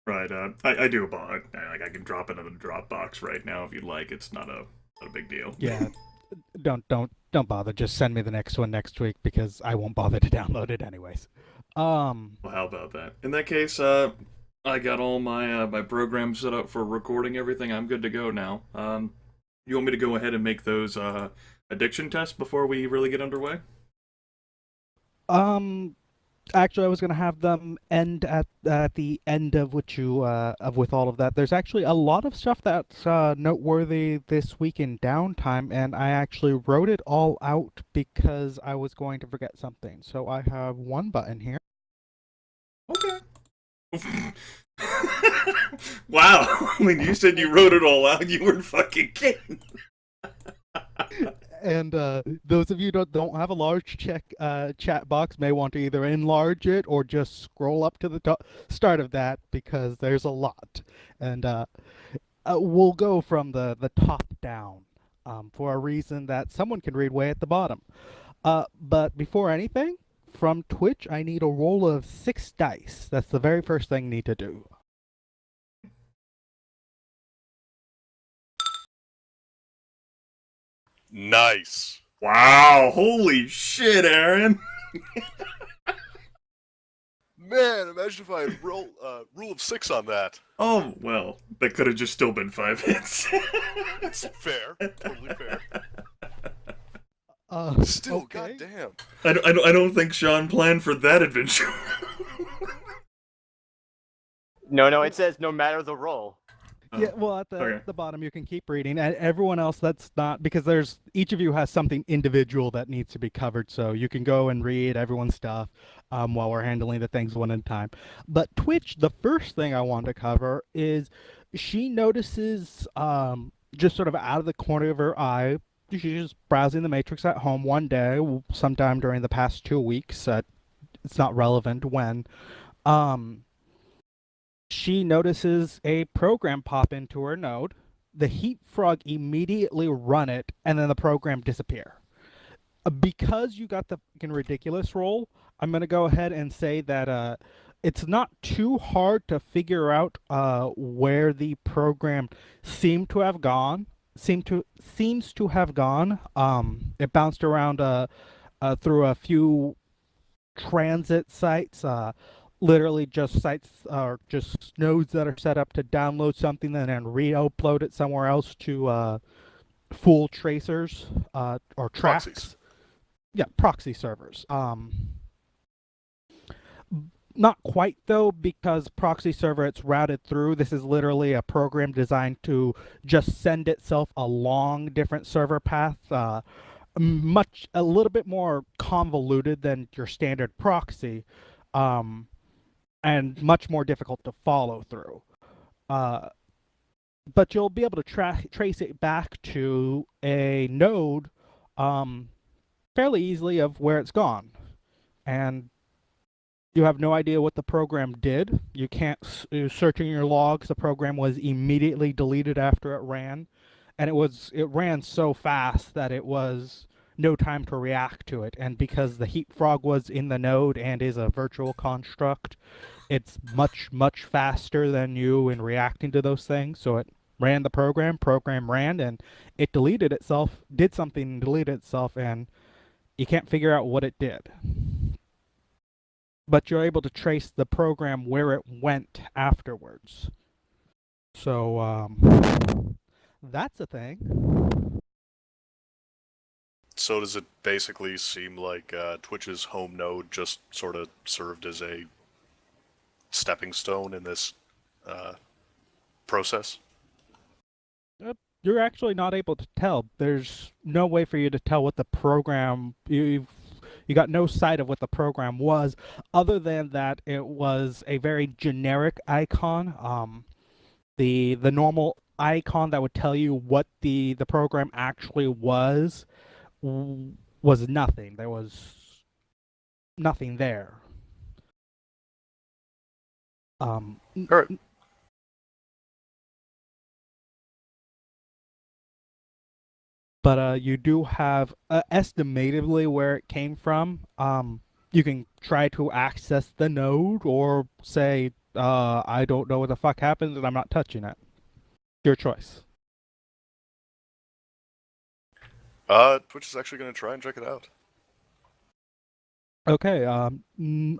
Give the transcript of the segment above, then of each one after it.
Right. I do. I can drop it in the Dropbox right now if you'd like. It's not a big deal. Yeah, don't bother. Just send me the next one next week because I won't bother to download it anyways. Um, Well, how about that? In that case, I got all my programs set up for recording everything. I'm good to go now. You want me to go ahead and make those addiction tests before we really get underway? um, Actually, I was gonna have them end at the end of what you of with all of that. There's actually a lot of stuff that's noteworthy this week in downtime, and I actually wrote it all out because I was going to forget something. So I have one button here. Okay. Wow. When you said you wrote it all out, you weren't fucking kidding. And those of you that don't have a large chat box may want to either enlarge it or just scroll up to the start of that because there's a lot. And we'll go from the top down for a reason that someone can read way at the bottom. But before anything, from Twitch, I need a roll of 6 dice. That's the very first thing I need to do. Nice. Wow. Holy shit, Aaron. Man, imagine if I had rule of 6 on that. Oh, well, that could have just still been 5 hits. It's fair. Totally fair. Still, Okay. goddamn. I don't think Sean planned for that adventure. No, it says no matter the roll. Yeah, well, at okay. the bottom you can keep reading, and everyone else that's not because there's each of you has something individual that needs to be covered, so you can go and read everyone's stuff while we're handling the things one at a time. But Twitch, the first thing I want to cover is she notices just sort of out of the corner of her eye, she's just browsing the Matrix at home one day, sometime during the past 2 weeks. It's not relevant when. Um, she notices a program pop into her node. The heat frog immediately run it, and then the program disappear. Because you got the fucking ridiculous roll, I'm gonna go ahead and say that it's not too hard to figure out where the program seemed to have gone. Seems to have gone. It bounced around through a few transit sites, literally just sites or just nodes that are set up to download something and then re-upload it somewhere else to full tracers or tracks. Proxies. Yeah, proxy servers. Not quite though, because proxy server it's routed through. This is literally a program designed to just send itself along different server paths. A little bit more convoluted than your standard proxy, and much more difficult to follow through. But you'll be able to trace it back to a node fairly easily of where it's gone. And you have no idea what the program did. You can't searching your logs. The program was immediately deleted after it ran, and it ran so fast that it was no time to react to it. And because the heat frog was in the node and is a virtual construct, it's much faster than you in reacting to those things. So it ran the program ran, and it deleted itself, did something, deleted itself, and you can't figure out what it did. But you're able to trace the program where it went afterwards. So that's a thing. So does it basically seem like Twitch's home node just sort of served as a stepping stone in this process? You're actually not able to tell. There's no way for you to tell what the program you got no sight of what the program was, other than that it was a very generic icon. The normal icon that would tell you what the program actually was nothing. There was nothing there. All right. But you do have estimatively where it came from. You can try to access the node or say I don't know what the fuck happens, and I'm not touching it. Your choice. Twitch is actually going to try and check it out. Okay. I'm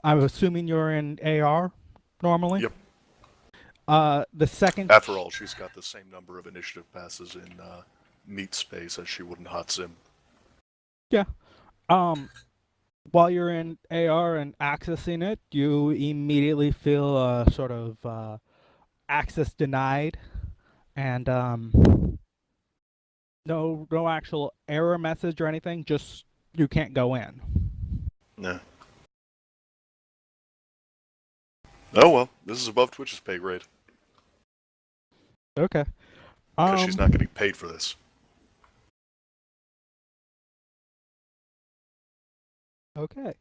assuming you're in AR normally. Yep. The second. After all, she's got the same number of initiative passes in meat space as she would in hot sim. Yeah. While you're in AR and accessing it, you immediately feel sort of access denied, and no actual error message or anything. Just you can't go in. Nah. Oh well, this is above Twitch's pay grade. Okay. Because she's not getting paid for this. Okay.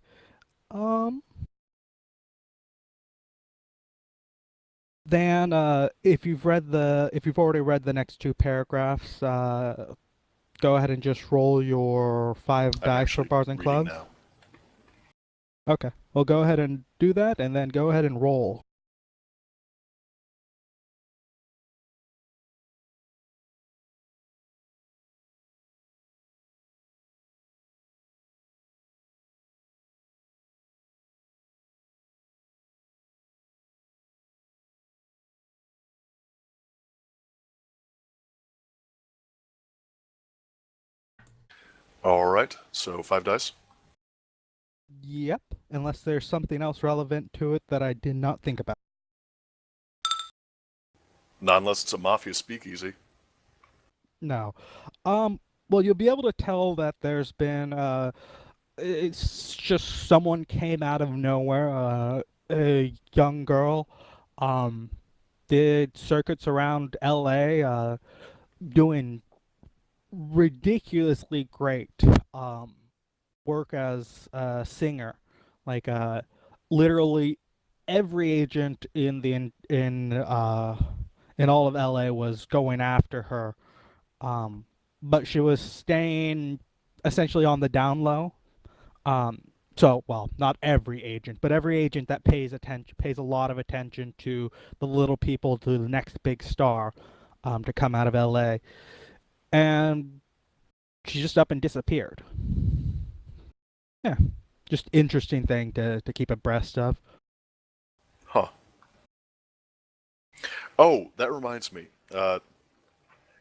Then, if you've already read the next two paragraphs, go ahead and just roll your 5 I'm dice for actually bars and reading clubs. now. Okay. Well, go ahead and do that, and then go ahead and roll. Alright, so 5 dice. Yep. Unless there's something else relevant to it that I did not think about. Not unless it's a mafia speakeasy. No. Well, you'll be able to tell that there's been it's just someone came out of nowhere, a young girl, did circuits around LA, doing ridiculously great work as a singer. Like literally every agent in all of LA was going after her. But she was staying essentially on the down low. So, well, not every agent, but every agent that pays a lot of attention to the little people, to the next big star, to come out of LA. And she just up and disappeared. Yeah, just interesting thing to keep abreast of. Huh. Oh, that reminds me.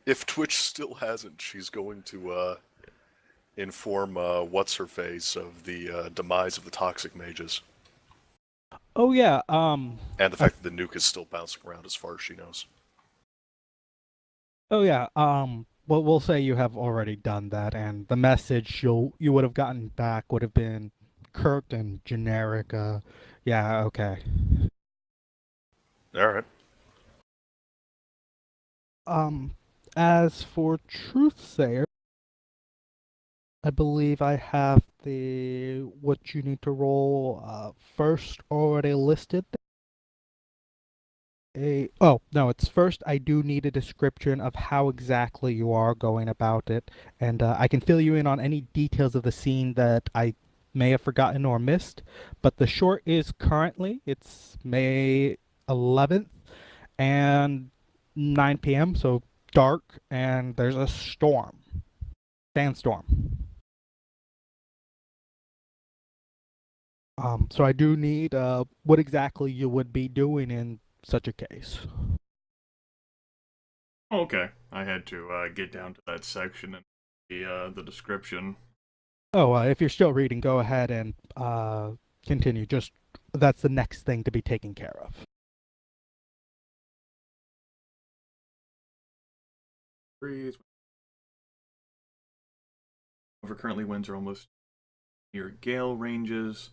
If Twitch still hasn't, she's going to inform What's-Her-Face of the demise of the Toxic Mages. Oh yeah, And the fact that the nuke is still bouncing around as far as she knows. oh yeah, well, we'll say you have already done that, and the message you would have gotten back would have been curt and generic. Yeah, okay. Alright. As for Truthsayer, I believe I have the what you need to roll first already listed. Oh no, it's first. I do need a description of how exactly you are going about it, and I can fill you in on any details of the scene that I may have forgotten or missed. But the short is currently it's May 11th and 9 p.m. So dark, and there's a storm, sandstorm. So I do need what exactly you would be doing in such a case. Okay, I had to get down to that section and the description. Oh, if you're still reading, go ahead and continue. Just that's the next thing to be taken care of. Breeze. However, currently winds are almost near gale ranges.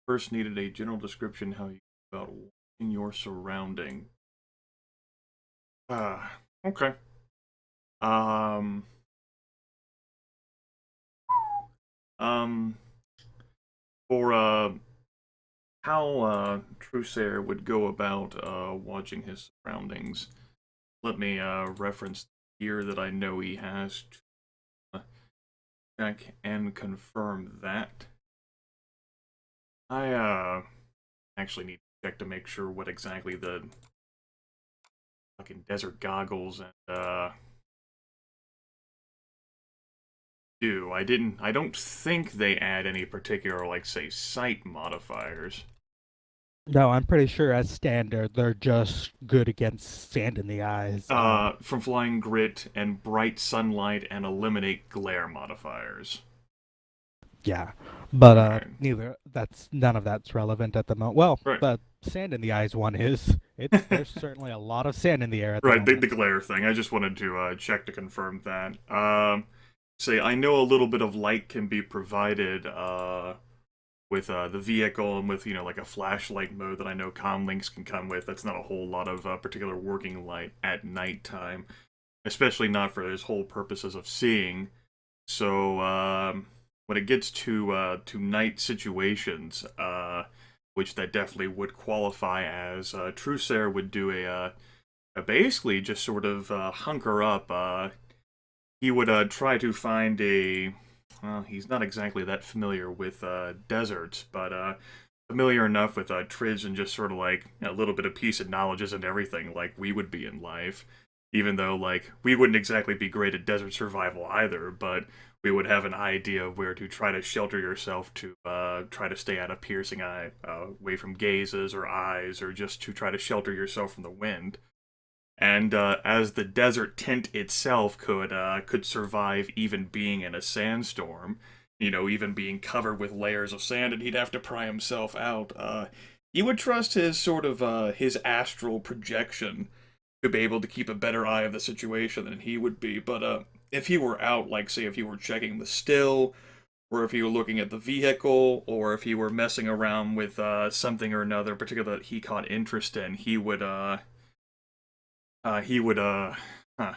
First needed a general description how you go about watching your surrounding. Okay. Um, for how Trusair would go about watching his surroundings, let me reference the gear that I know he has to check and confirm that. I actually need check to make sure what exactly the fucking desert goggles and do. I don't think they add any particular, like, say, sight modifiers. No, I'm pretty sure as standard, they're just good against sand in the eyes. From flying grit and bright sunlight and eliminate glare modifiers. Yeah, but Right. none of that's relevant at the moment. Well, Right. the sand in the eyes one is. There's certainly a lot of sand in the air at the Right, moment. the glare thing. I just wanted to check to confirm that. Say, I know a little bit of light can be provided with the vehicle and with, like a flashlight mode that I know comlinks can come with. That's not a whole lot of particular working light at nighttime, especially not for his whole purposes of seeing. So when it gets to night situations, which that definitely would qualify as, Trusair would do a basically just sort of hunker up. He would try to find a. Well, he's not exactly that familiar with deserts, but familiar enough with Trids and just sort of like a little bit of piece of knowledge isn't everything like we would be in life. Even though, like, we wouldn't exactly be great at desert survival either, but we would have an idea of where to try to shelter yourself to try to stay out of piercing eye, away from gazes or eyes, or just to try to shelter yourself from the wind. And as the desert tent itself could survive even being in a sandstorm, even being covered with layers of sand, and he'd have to pry himself out. He would trust his sort of his astral projection to be able to keep a better eye of the situation than he would be. But if he were out, like say if he were checking the still, or if he were looking at the vehicle, or if he were messing around with something or another particular that he caught interest in, huh,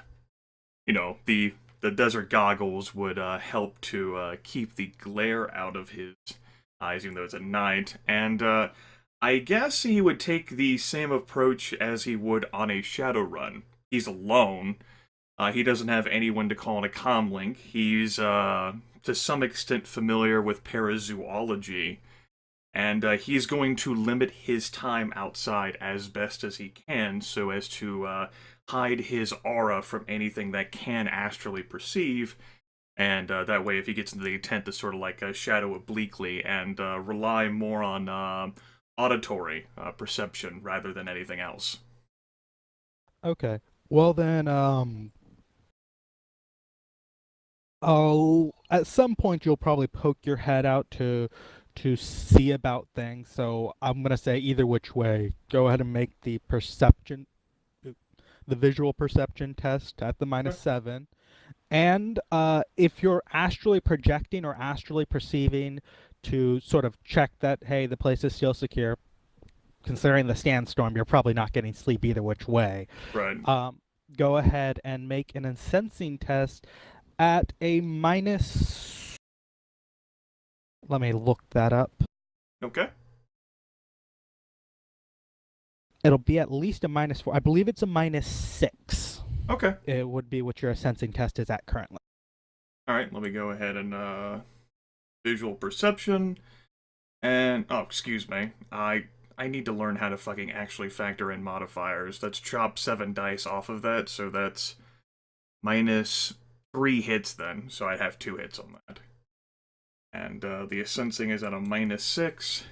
the desert goggles would help to keep the glare out of his eyes, even though it's at night. And I guess he would take the same approach as he would on a Shadowrun. He's alone. He doesn't have anyone to call in a comlink. He's to some extent familiar with parazoology. And he's going to limit his time outside as best as he can so as to hide his aura from anything that can astrally perceive. And that way, if he gets into the tent, to sort of like shadow obliquely and rely more on auditory perception rather than anything else. Okay. Well then, I'll at some point you'll probably poke your head out to see about things. So I'm gonna say either which way. Go ahead and make the visual perception test at the -7. And if you're astrally projecting or astrally perceiving to sort of check that, hey, the place is still secure, considering the sandstorm, you're probably not getting sleep either which way. Right. Go ahead and make an sensing test at a minus. Let me look that up. Okay. It'll be at least a -4. I believe it's a -6. Okay. It would be what your sensing test is at currently. All right. Let me go ahead and visual perception. And excuse me. I need to learn how to fucking actually factor in modifiers. Let's chop 7 dice off of that, so that's -3 hits then. So I'd have 2 hits on that. And the sensing is at a -6.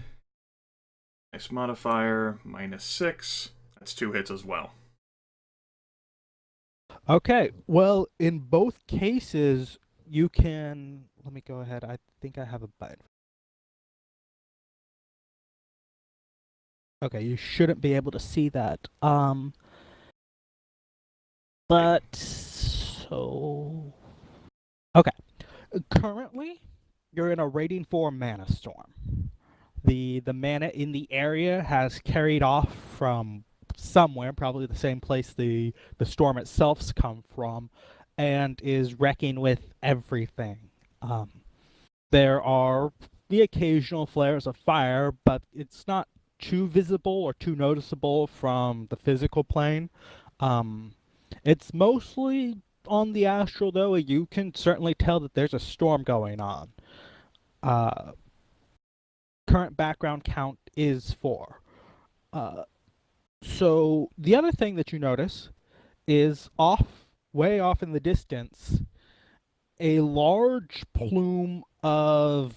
Nice modifier, -6. That's 2 hits as well. Okay, well, in both cases, you can. Let me go ahead. I think I have a button. Okay, you shouldn't be able to see that. But so. Okay. Currently, you're in a rating 4 mana storm. The mana in the area has carried off from somewhere, probably the same place the storm itself's come from, and is wrecking with everything. There are the occasional flares of fire, but it's not too visible or too noticeable from the physical plane. It's mostly on the astral, though. You can certainly tell that there's a storm going on. Current background count is 4. So the other thing that you notice is way off in the distance, a large plume of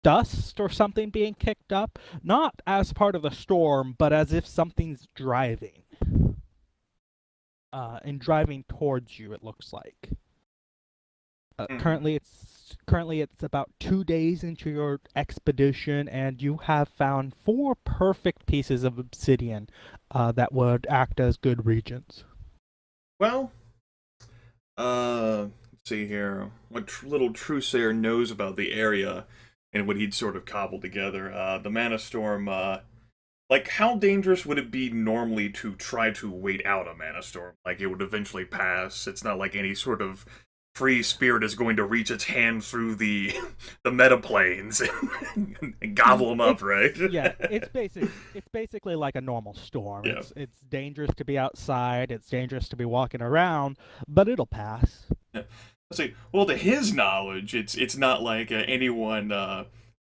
dust or something being kicked up, not as part of the storm, but as if something's driving. And driving towards you, it looks like. Currently it's about 2 days into your expedition, and you have found 4 perfect pieces of obsidian that would act as good regents. Well, let's see here. What little Trusair knows about the area and what he'd sort of cobbled together. The Mana Storm, like, how dangerous would it be normally to try to wait out a Mana Storm? Like, it would eventually pass. It's not like any sort of free spirit is going to reach its hand through the metaplanes and gobble them up, right? Yeah, it's basically like a normal storm. Yeah. It's dangerous to be outside, it's dangerous to be walking around, but it'll pass. Yeah. Let's see. Well, to his knowledge, it's not like anyone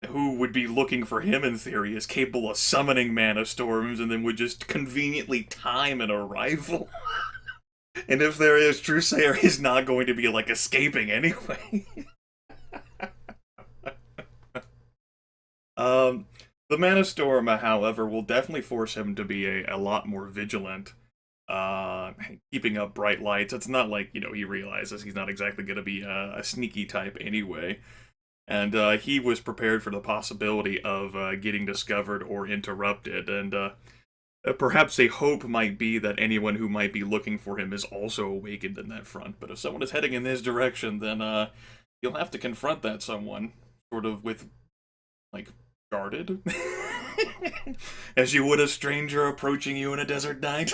who would be looking for him in theory is capable of summoning mana storms and then would just conveniently time an arrival. And if there is, Trusair is not going to be like escaping anyway. The Mana Storm, however, will definitely force him to be a lot more vigilant. Keeping up bright lights. It's not like, he realizes he's not exactly going to be a sneaky type anyway. And he was prepared for the possibility of getting discovered or interrupted. And perhaps a hope might be that anyone who might be looking for him is also awakened in that front. But if someone is heading in this direction, then you'll have to confront that someone, sort of with, like, guarded. As you would a stranger approaching you in a desert night.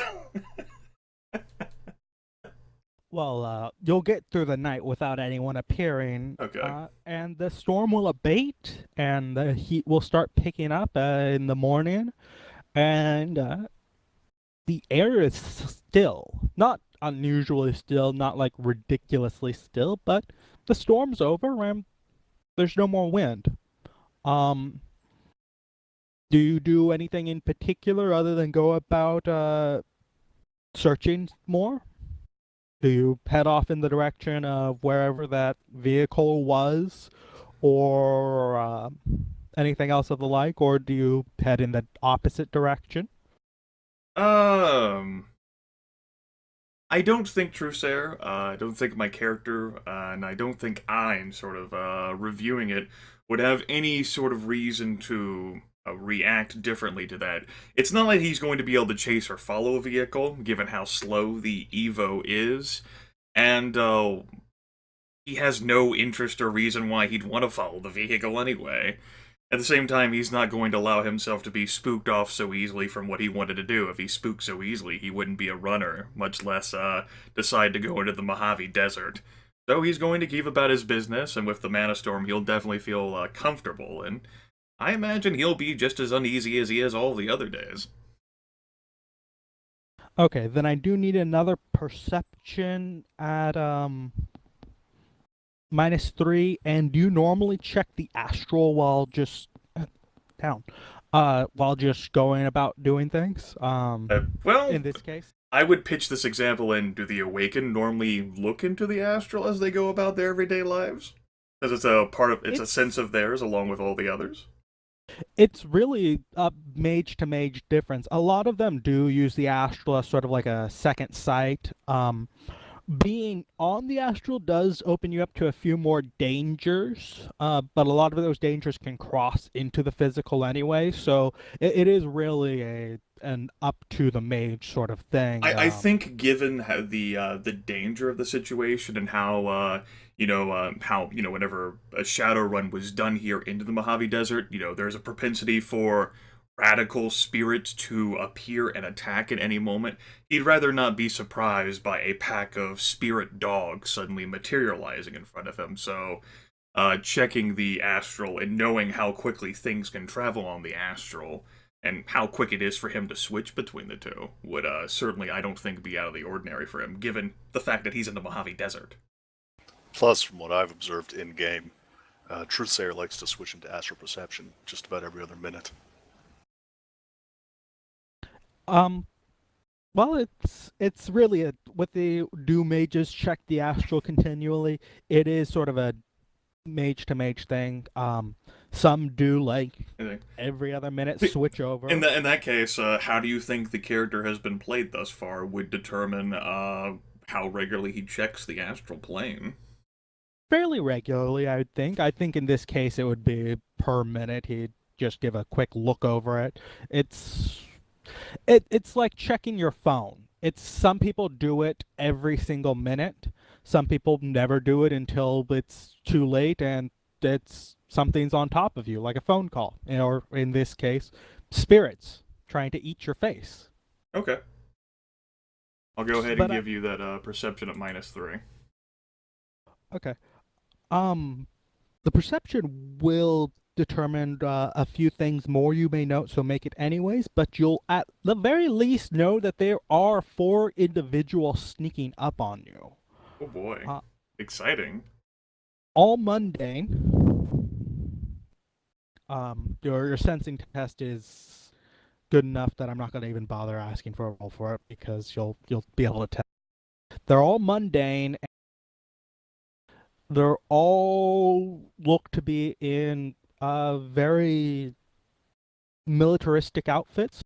Well, you'll get through the night without anyone appearing. Okay. And the storm will abate, and the heat will start picking up in the morning. And the air is still. Not unusually still, not like ridiculously still, but the storm's over and there's no more wind. Do you do anything in particular other than go about searching more? Do you head off in the direction of wherever that vehicle was, or anything else of the like, or do you head in the opposite direction? I don't think Trusair, I don't think my character, and I don't think I'm sort of reviewing it, would have any sort of reason to react differently to that. It's not like he's going to be able to chase or follow a vehicle, given how slow the Evo is, and he has no interest or reason why he'd want to follow the vehicle anyway. At the same time, he's not going to allow himself to be spooked off so easily from what he wanted to do. If he spooked so easily, he wouldn't be a runner, much less decide to go into the Mojave Desert. So he's going to keep about his business, and with the Mana Storm, he'll definitely feel comfortable, and I imagine he'll be just as uneasy as he is all the other days. Okay, then I do need another perception at -3, and do you normally check the astral while just while just going about doing things? Well, in this case? I would pitch this example in: do the Awakened normally look into the astral as they go about their everyday lives? Because it's a part of, it's a sense of theirs along with all the others. It's really a mage to mage difference. A lot of them do use the astral as sort of like a second sight. Being on the astral does open you up to a few more dangers, but a lot of those dangers can cross into the physical anyway, so it is really an up to the mage sort of thing. I think given how the danger of the situation and how whenever a Shadowrun was done here into the Mojave Desert, there's a propensity for radical spirits to appear and attack at any moment. He'd rather not be surprised by a pack of spirit dogs suddenly materializing in front of him, so checking the astral and knowing how quickly things can travel on the astral and how quick it is for him to switch between the two would certainly, I don't think, be out of the ordinary for him, given the fact that he's in the Mojave Desert. Plus, from what I've observed in-game, Truthsayer likes to switch into astral perception just about every other minute. Um, well, it's really a with the do mages check the astral continually. It is sort of a mage to mage thing. Some do like I think. every other minute See, switch In over. that case, how do you think the character has been played thus far would determine how regularly he checks the astral plane. Fairly regularly, I would think. I think in this case it would be per minute. He'd just give a quick look over it. It's it's like checking your phone. It's some people do it every single minute. Some people never do it until it's too late and it's something's on top of you, like a phone call, or in this case, spirits trying to eat your face. Okay. I'll go ahead and But give you that perception at -3. okay. Um, the perception will determine a few things more you may note, so make it anyways, but you'll at the very least know that there are four individuals sneaking up on you. Oh boy. Uh, Exciting. all mundane. Your sensing test is good enough that I'm not going to even bother asking for a roll for it because you'll be able to tell. They're all mundane. They're all look to be in very militaristic outfits.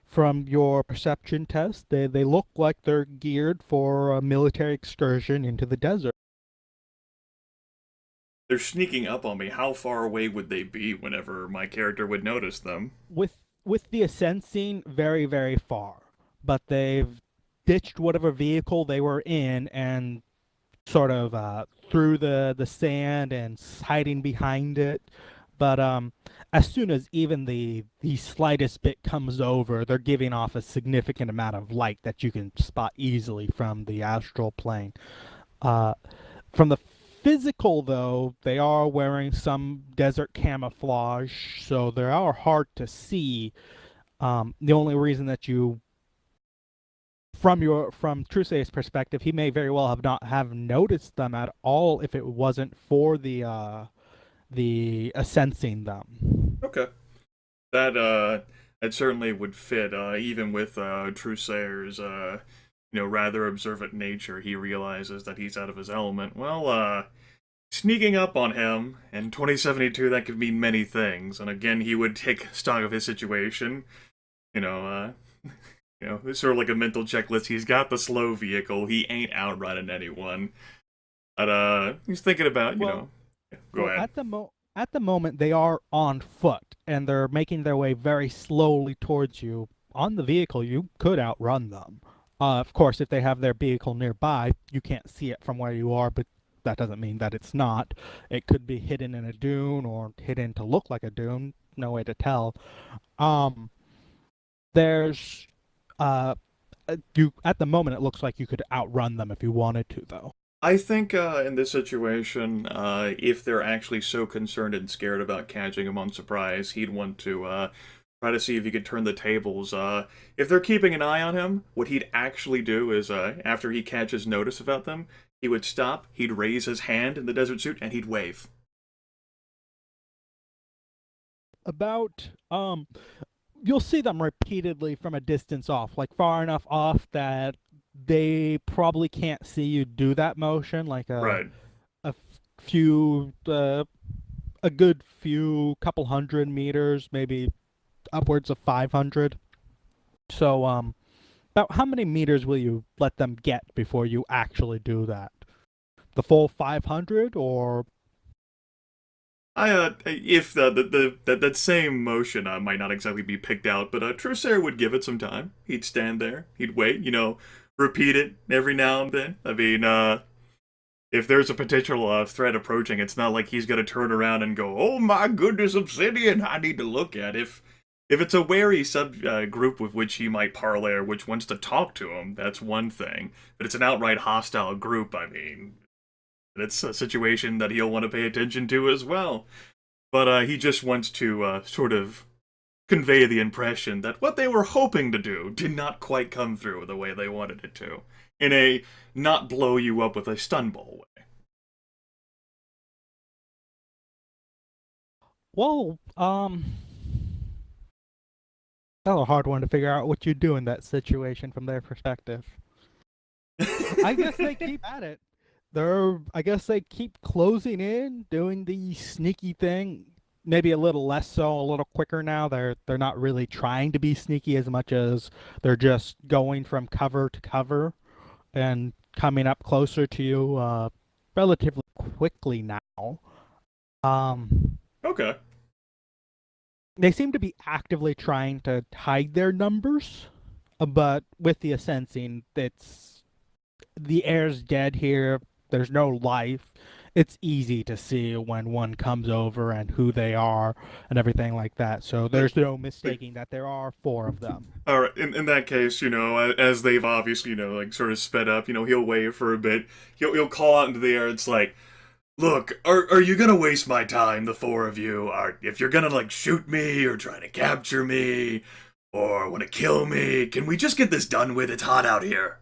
From your perception test, they look like they're geared for a military excursion into the desert. They're sneaking up on me. How far away would they be whenever my character would notice them? With the ascent scene, very very far, but they've ditched whatever vehicle they were in and sort of through the sand and hiding behind it. But as soon as even the slightest bit comes over, they're giving off a significant amount of light that you can spot easily from the astral plane. Uh, from the physical, though, they are wearing some desert camouflage, so they are hard to see. The only reason that you from Truse's perspective, he may very well have not have noticed them at all if it wasn't for the sensing them. Okay. That that certainly would fit. Even with Trusayer's rather observant nature, he realizes that he's out of his element. Well, sneaking up on him in 2072, that could mean many things. And again, he would take stock of his situation. You know, it's sort of like a mental checklist. He's got the slow vehicle. He ain't outrunning anyone. But he's thinking about, Well, go ahead. at the moment they are on foot and they're making their way very slowly towards you. On the vehicle, you could outrun them. Of course, if they have their vehicle nearby, you can't see it from where you are, but that doesn't mean that it's not. It could be hidden in a dune or hidden to look like a dune. No way to tell. Um, there's you at the moment it looks like you could outrun them if you wanted to, though. I think in this situation, if they're actually so concerned and scared about catching him on surprise, he'd want to try to see if he could turn the tables. If they're keeping an eye on him, what he'd actually do is, after he catches notice about them, he would stop, he'd raise his hand in the desert suit, and he'd wave. About you'll see them repeatedly from a distance off, like far enough off that they probably can't see you do that motion, like Right. a few a good few couple 100 meters, maybe upwards of 500. So about how many meters will you let them get before you actually do that? The full 500 or If that same motion might not exactly be picked out, but Trusair would give it some time. He'd stand there, he'd wait, repeat it every now and then. I mean, if there's a potential threat approaching, it's not like he's gonna turn around and go, "Oh my goodness, Obsidian! I need to look at." If it's a wary sub group with which he might parlay or which wants to talk to him, that's one thing. But it's an outright hostile group. I mean, it's a situation that he'll want to pay attention to as well. But he just wants to sort of convey the impression that what they were hoping to do did not quite come through the way they wanted it to, in a not blow you up with a stun ball way. well, That's a hard one to figure out what you do in that situation from their perspective. I guess they keep at it. I guess they keep closing in, doing the sneaky thing. Maybe a little less so, a little quicker now. They're not really trying to be sneaky as much as they're just going from cover to cover and coming up closer to you relatively quickly now. Okay. They seem to be actively trying to hide their numbers, but with the Ascensing, the air's dead here. There's no life. It's easy to see when one comes over and who they are and everything like that. So there's no mistaking that there are 4 of them. All right. In that case, as they've obviously, like sort of sped up, he'll wait for a bit. He'll call out into the air. It's like, look, are you gonna waste my time, the 4 of you? If you're gonna like shoot me or try to capture me or want to kill me, can we just get this done with? It's hot out here.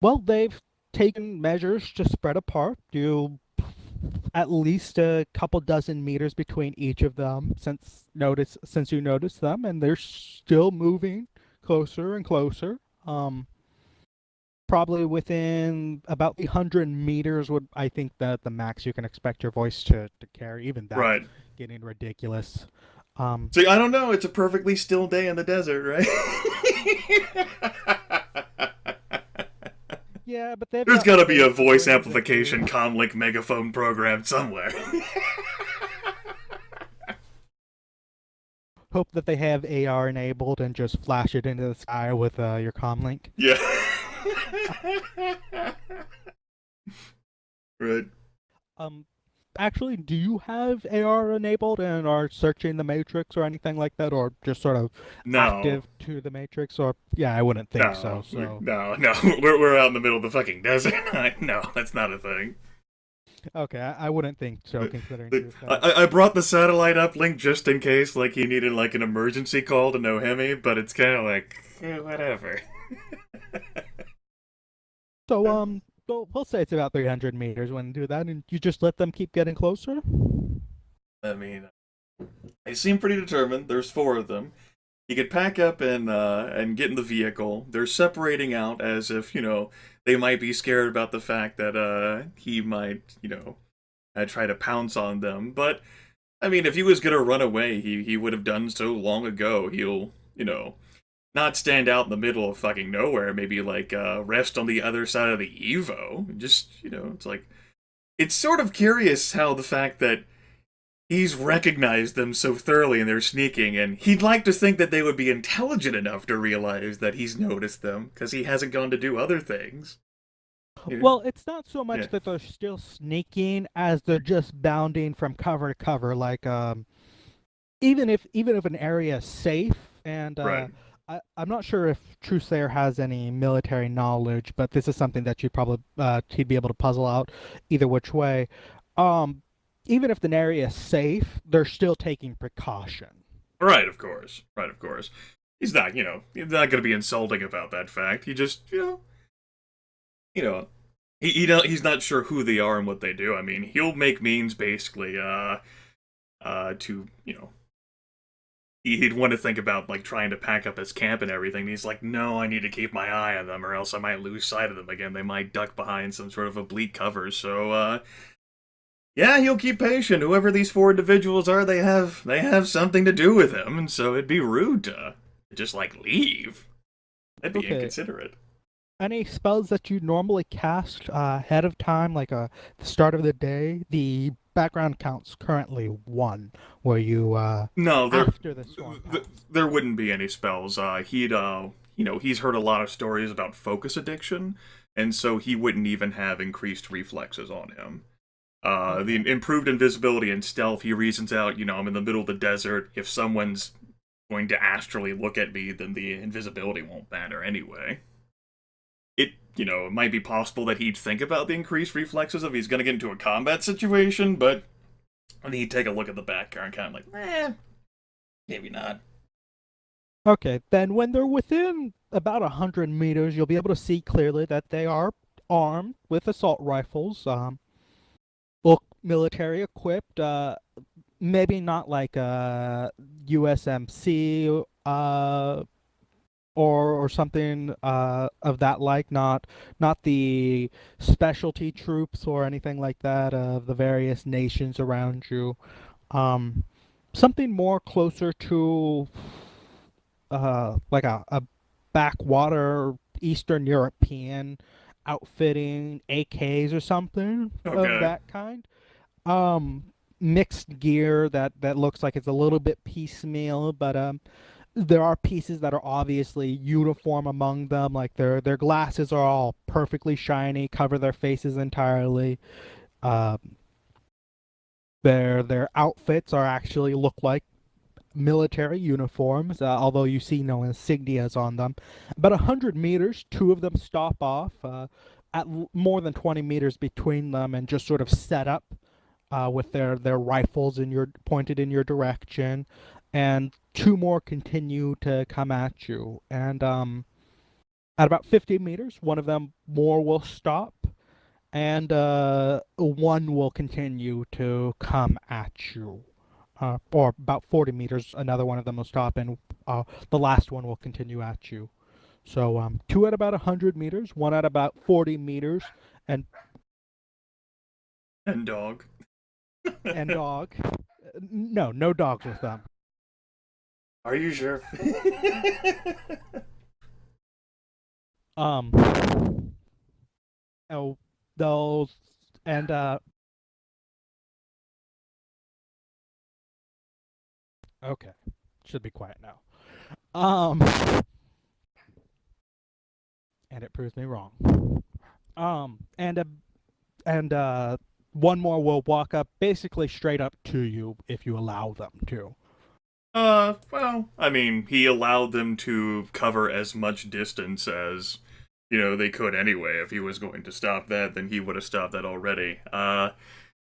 Well, they've taken measures to spread apart. You at least a couple dozen meters between each of them since you noticed them, and they're still moving closer and closer. Probably within about 100 meters would I think that the max you can expect your voice to carry. Even that's Right. getting ridiculous. See, I don't know. It's a perfectly still day in the desert, right? Yeah, but they've There's got gotta be a things to voice bring with amplification you. comlink megaphone program somewhere. Hope that they have AR enabled and just flash it into the sky with your comlink. Yeah. Right. Actually, do you have AR enabled and are searching the Matrix or anything like that, or just sort of No. active to the Matrix? Or yeah, I wouldn't think so. No. We're out in the middle of the fucking desert. No, that's not a thing. Okay, I wouldn't think so, considering you said. I brought the satellite uplink just in case, like, he needed, like, an emergency call to know Hemi, but it's kind of like, whatever. So we'll say it's about 300 meters when you do that, and you just let them keep getting closer. I mean, they seem pretty determined. There's 4 of them. He could pack up and get in the vehicle. They're separating out as if, they might be scared about the fact that he might, try to pounce on them. But, I mean, if he was gonna run away, he would have done so long ago. He'll, not stand out in the middle of fucking nowhere. Maybe, like, rest on the other side of the Evo. Just, it's like... It's sort of curious how the fact that he's recognized them so thoroughly and they're sneaking, and he'd like to think that they would be intelligent enough to realize that he's noticed them, because he hasn't gone to do other things. Well, it's not so much Yeah. that they're still sneaking as they're just bounding from cover to cover. Like, even if an area is safe, and Right. I'm not sure if Trueslayer has any military knowledge, but this is something that he'd be able to puzzle out either which way. Even if the area is safe, they're still taking precaution. Right, of course. He's not, he's not going to be insulting about that fact. He just, he's not sure who they are and what they do. I mean, he'll make means basically, to, he'd want to think about, like, trying to pack up his camp and everything. He's like, no, I need to keep my eye on them or else I might lose sight of them again. They might duck behind some sort of oblique cover. So, yeah, he'll keep patient. Whoever these 4 individuals are, they have something to do with him, and so it'd be rude to just, like, leave. That'd be Okay. inconsiderate. Any spells that you normally cast ahead of time, like the start of the day, the background count's currently 1, where you No, after the storm there wouldn't be any spells. He's heard a lot of stories about focus addiction, and so he wouldn't even have increased reflexes on him. The improved invisibility and stealth, he reasons out, I'm in the middle of the desert. If someone's going to astrally look at me, then the invisibility won't matter anyway. It might be possible that he'd think about the increased reflexes if he's going to get into a combat situation, but then he'd take a look at the background, kind of like, maybe not. Okay, then when they're within about 100 meters, you'll be able to see clearly that they are armed with assault rifles. Well, military equipped. maybe not like a USMC or something of that like, not the specialty troops or anything like that of the various nations around you. Um, Something more closer to like a backwater Eastern European outfitting, AKs or something of Okay. that kind. Um, Mixed gear that looks like it's a little bit piecemeal, but there are pieces that are obviously uniform among them. Like their glasses are all perfectly shiny, cover their faces entirely. Um, their outfits are actually look like military uniforms, although you see no insignias on them. About 100 meters, two of them stop off at more than 20 meters between them, and just sort of set up with their rifles in your pointed in your direction, and two more continue to come at you. And at about 50 meters, one of them more will stop, and one will continue to come at you. Or about 40 meters, another one of them will stop, and the last one will continue at you. So two at about 100 meters, one at about 40 meters, and And dog. dog. No, no dogs with them. Are you sure? Um, oh, those and okay, should be quiet now. Um, and it proves me wrong. And one more will walk up, basically straight up to you if you allow them to. Well, I mean, he allowed them to cover as much distance as, they could anyway. If he was going to stop that, then he would have stopped that already.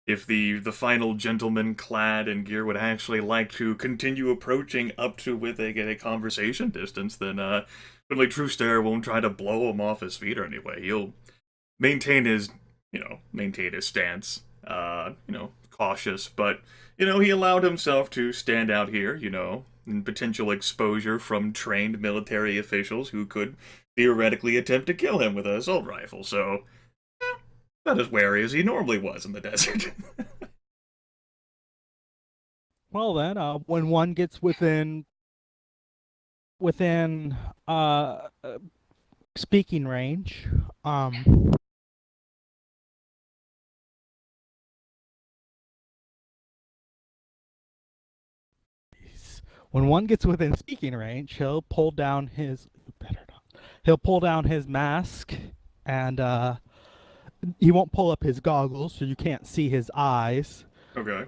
If the final gentleman clad in gear would actually like to continue approaching up to within a conversation distance, then, certainly True won't try to blow him off his feet or anyway. He'll maintain his, maintain his stance, cautious, but he allowed himself to stand out here, in potential exposure from trained military officials who could theoretically attempt to kill him with an assault rifle, so not as wary as he normally was in the desert. Well then, when one gets within speaking range, when one gets within speaking range, he'll pull down his better not. He'll pull down his mask, and he won't pull up his goggles so you can't see his eyes. Okay.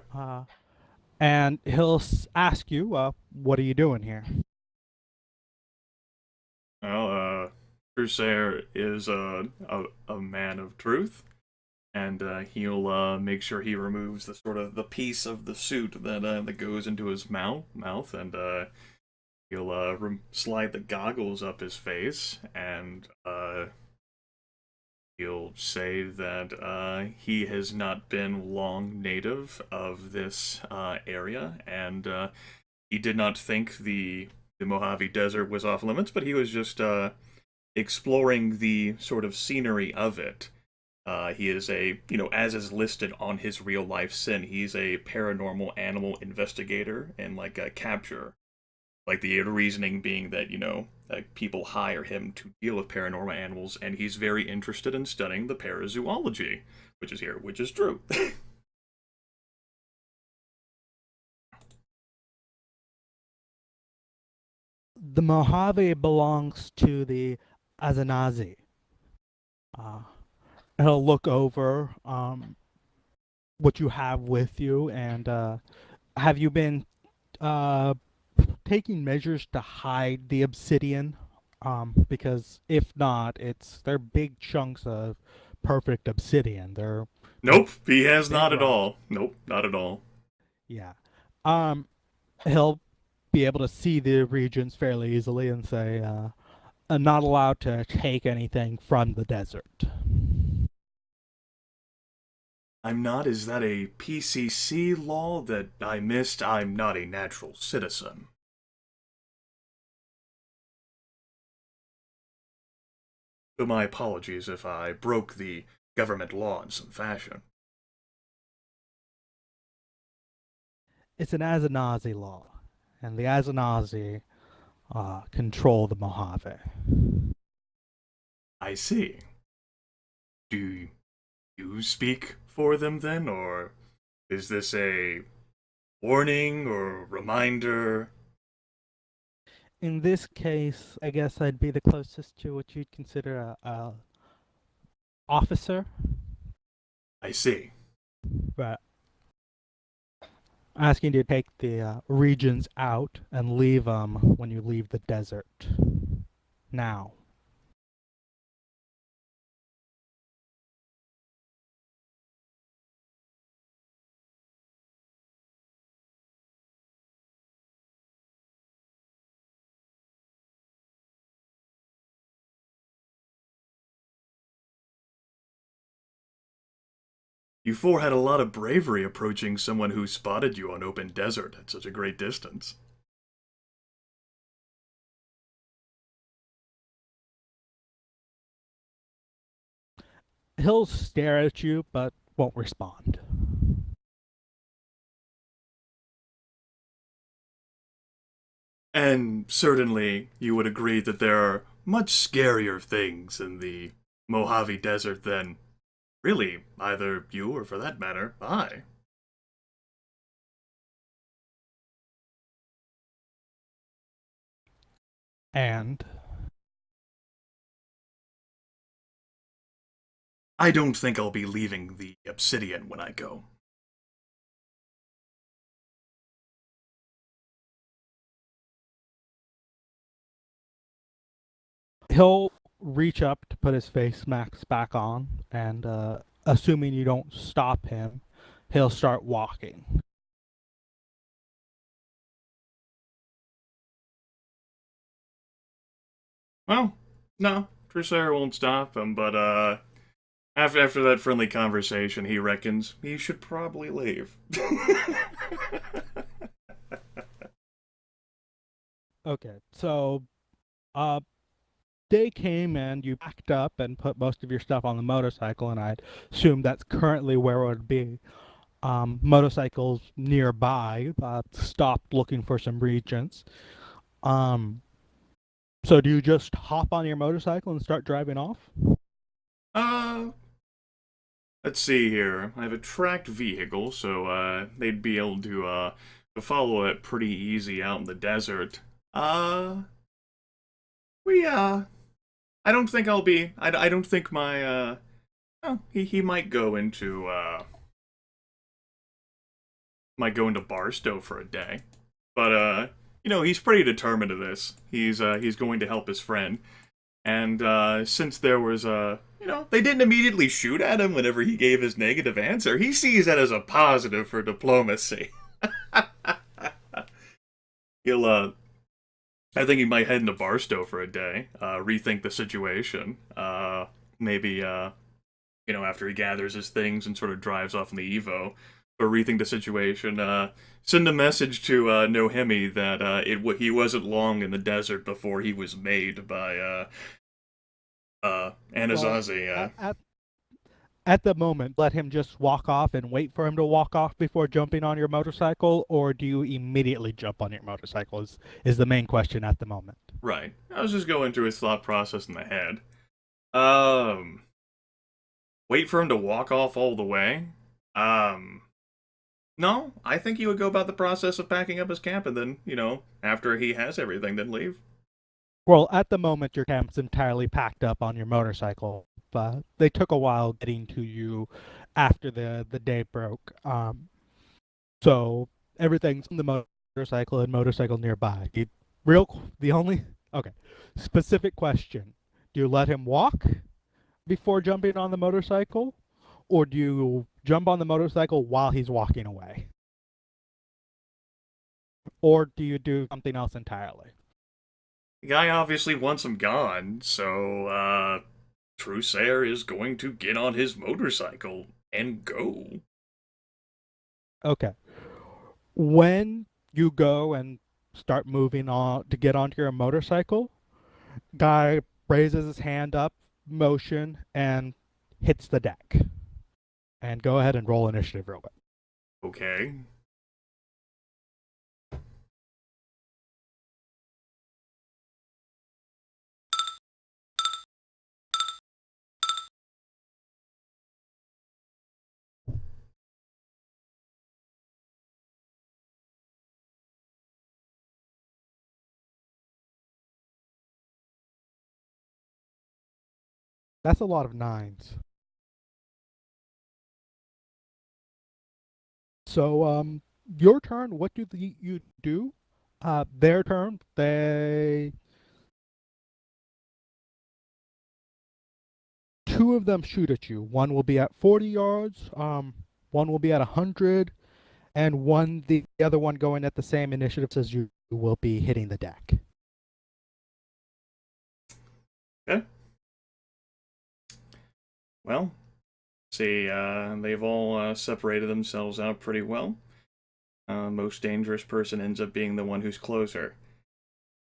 And he'll ask you, "What are you doing here?" Well, Crusair is a man of truth, and he'll make sure he removes the sort of the piece of the suit that goes into his mouth, and he'll slide the goggles up his face, and he'll say that he has not been long native of this area, and he did not think the Mojave Desert was off limits, but he was just exploring the sort of scenery of it. He is as is listed on his real life sin, he's a paranormal animal investigator and like a capturer. Like the reasoning being that, people hire him to deal with paranormal animals, and he's very interested in studying the parazoology, which is true. The Mojave belongs to the Azanazi. Uh, he'll look over what you have with you, and have you been uh, taking measures to hide the obsidian? Because if not, they're big chunks of perfect obsidian. They're Nope, he has big not at rocks. all. Nope, not at all. Yeah. Um, he'll be able to see the regions fairly easily and say, not allowed to take anything from the desert. I'm not? Is that a PCC law that I missed? I'm not a natural citizen. So my apologies if I broke the government law in some fashion. It's an Azanazi law, and the Azanazi control the Mojave. I see. Do you speak for them then, or is this a warning or reminder? In this case, I guess I'd be the closest to what you'd consider a officer, I see. but asking you to take the regions out and leave them when you leave the desert. Now. You four had a lot of bravery approaching someone who spotted you on open desert at such a great distance. He'll stare at you, but won't respond. And certainly you would agree that there are much scarier things in the Mojave Desert than, really, either you or, for that matter, I. And I don't think I'll be leaving the Obsidian when I go. he'll reach up to put his face mask back on, and assuming you don't stop him, he'll start walking. Well, no, Trusair won't stop him, but after that friendly conversation, he reckons he should probably leave. Okay, so day came and you packed up and put most of your stuff on the motorcycle, and I'd assume that's currently where it would be. Motorcycles nearby stopped looking for some regents. So do you just hop on your motorcycle and start driving off? Uh, let's see here. I have a tracked vehicle, so they'd be able to follow it pretty easy out in the desert. We I don't think I'll be. I don't think my oh, he might go into Barstow for a day, but you know, he's pretty determined to this. He's going to help his friend, and since there was you know, they didn't immediately shoot at him whenever he gave his negative answer. He sees that as a positive for diplomacy. He'll I think he might head into Barstow for a day, rethink the situation. Maybe you know, after he gathers his things and sort of drives off in the Evo, or rethink the situation. Send a message to Nohemi that he wasn't long in the desert before he was made by Anasazi. Well, at the moment, let him just walk off and wait for him to walk off before jumping on your motorcycle, or do you immediately jump on your motorcycle is the main question at the moment. Right. I was just going through his thought process in the head. Wait for him to walk off all the way? No, I think he would go about the process of packing up his camp and then, you know, after he has everything, then leave. Well, at the moment, your camp's entirely packed up on your motorcycle, but they took a while getting to you after the day broke. So everything's in the motorcycle and motorcycle nearby. The only okay specific question: do you let him walk before jumping on the motorcycle, or do you jump on the motorcycle while he's walking away, or do you do something else entirely? The guy obviously wants him gone, so, Trusair is going to get on his motorcycle And go. Okay. When you go and start moving on to get onto your motorcycle, guy raises his hand up, motion, and hits the deck. And go ahead and roll initiative real quick. Okay. That's a lot of 9s. So, your turn, what do you do? Their turn, two of them shoot at you. One will be at 40 yards, one will be at 100, and the other one going at the same initiative as you will be hitting the deck. Okay. Well, see, they've all separated themselves out pretty well. Most dangerous person ends up being the one who's closer.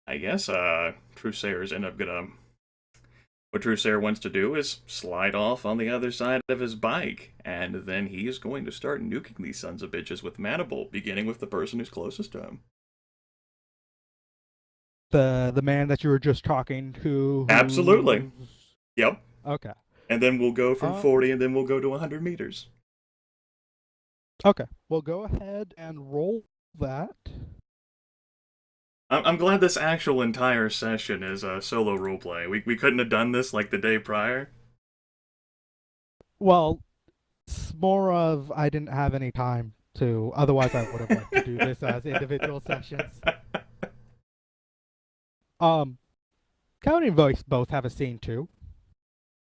I guess, Truesayers end up gonna... What Truesayer wants to do is slide off on the other side of his bike, and then he is going to start nuking these sons of bitches with Maniple, beginning with the person who's closest to him. The man that you were just talking to. Absolutely. Yep. Okay. And then we'll go from 40, and then we'll go to 100 meters. Okay. Well, go ahead and roll that. I'm glad this actual entire session is a solo roleplay. We couldn't have done this like the day prior. Well, it's more of I didn't have any time to. Otherwise, I would have liked to do this as individual sessions. Counting voice both have a scene too.